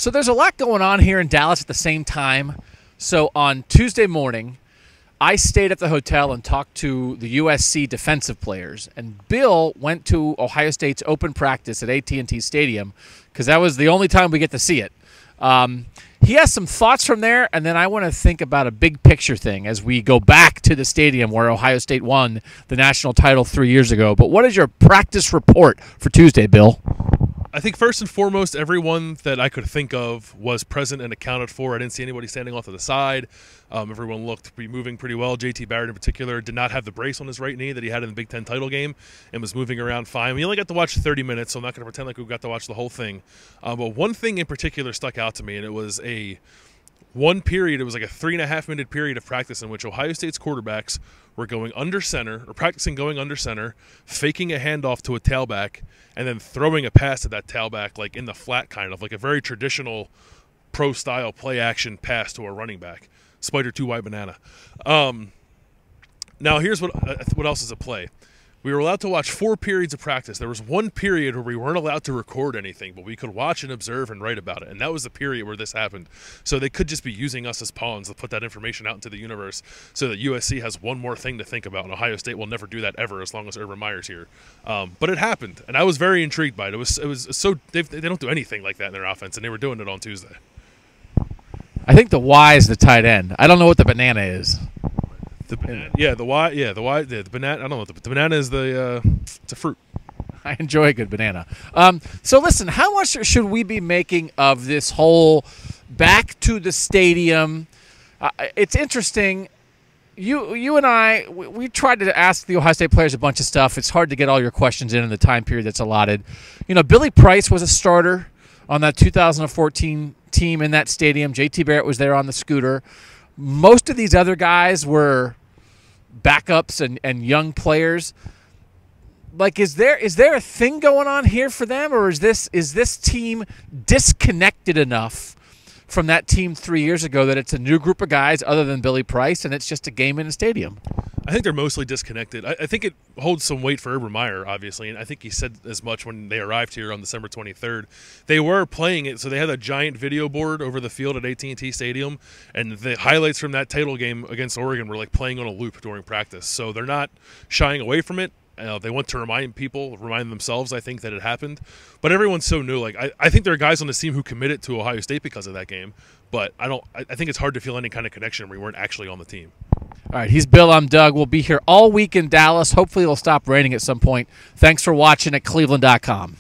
So there's a lot going on here in Dallas at the same time. So on Tuesday morning, I stayed at the hotel and talked to the USC defensive players. And Bill went to Ohio State's open practice at AT&T Stadium because that was the only time we get to see it. He has some thoughts from there, and then I want to think about a big picture thing as we go back to the stadium where Ohio State won the national title 3 years ago. But what is your practice report for Tuesday, Bill? I think first and foremost, everyone that I could think of was present and accounted for. I didn't see anybody standing off to the side. Everyone looked to be moving pretty well. JT Barrett in particular did not have the brace on his right knee that he had in the Big Ten title game and was moving around fine. We only got to watch 30 minutes, so I'm not going to pretend like we got to watch the whole thing. But one thing in particular stuck out to me, and it was one period, it was like a 3.5-minute period of practice in which Ohio State's quarterbacks were going under center, or practicing going under center, faking a handoff to a tailback, and then throwing a pass to that tailback, like in the flat, kind of like a very traditional pro-style play-action pass to a running back. Spider 2-wide banana. Now here's what else is at play. We were allowed to watch 4 periods of practice. There was one period where we weren't allowed to record anything, but we could watch and observe and write about it, and that was the period where this happened. So they could just be using us as pawns to put that information out into the universe so that USC has one more thing to think about, and Ohio State will never do that ever as long as Urban Meyer's here. But it happened, and I was very intrigued by it. It was so they don't do anything like that in their offense, and they were doing it on Tuesday. I think the Y is the tight end. I don't know what the banana is. The banana, the banana. I don't know what the banana is. It's a fruit. I enjoy a good banana. So listen, how much should we be making of this whole back to the stadium? It's interesting. You and I, we tried to ask the Ohio State players a bunch of stuff. It's hard to get all your questions in the time period that's allotted. You know, Billy Price was a starter on that 2014 team in that stadium. JT Barrett was there on the scooter. Most of these other guys were backups and young players. Like, is there a thing going on here for them, or is this team disconnected enough from that team 3 years ago that it's a new group of guys other than Billy Price, and it's just a game in a stadium? I think they're mostly disconnected. I think it holds some weight for Urban Meyer, obviously, and I think he said as much when they arrived here on December 23rd. They were playing it, so they had a giant video board over the field at AT&T Stadium, and the highlights from that title game against Oregon were like playing on a loop during practice. So they're not shying away from it. They want to remind themselves, I think, that it happened. But everyone's so new. Like I think there are guys on this team who committed to Ohio State because of that game. But I think it's hard to feel any kind of connection where you weren't actually on the team. All right, he's Bill. I'm Doug. We'll be here all week in Dallas. Hopefully it'll stop raining at some point. Thanks for watching at cleveland.com.